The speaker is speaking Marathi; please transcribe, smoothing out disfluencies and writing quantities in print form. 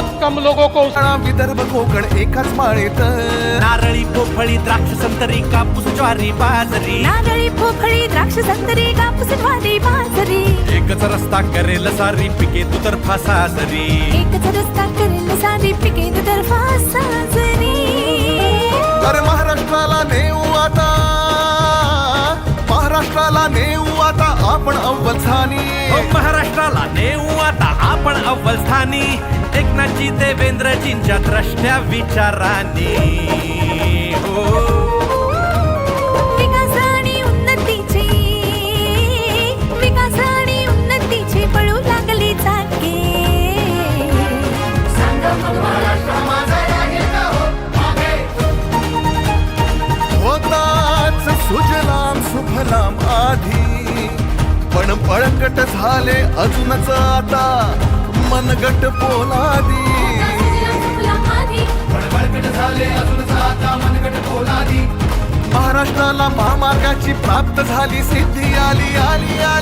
बहुत कम लोगों को विदर्भ कोकण एकाच माळेत नारळी पोफळी द्राक्ष संतरी कापूस ज्वारी बाजरी नारळी पोफळी द्राक्ष संत्री कापूस ज्वारी बाजरी एकच रस्ता करेल सारी पिके तू तर फासाजरी एकच रस्ता करेल सारी पिके दुतर्फा साजरी अरे महाराष्ट्राला नेऊ आता महाराष्ट्राला नेऊ आता आपण अव्वल स्थानी महाराष्ट्राला नेऊ आता आपण अव्वल स्थानी एकनाथजी देवेंद्रजींच्या द्रष्ट्या विचारांनी हो विकास आणि उन्नतीचे पळू लागले चाके होताच सुजलाम सुफलाम आधी पण पळकट झाले अजूनच आता मनगट पोलादी महाराष्ट्राला महामार्गाची प्राप्त झाली सिद्धी आली आली आली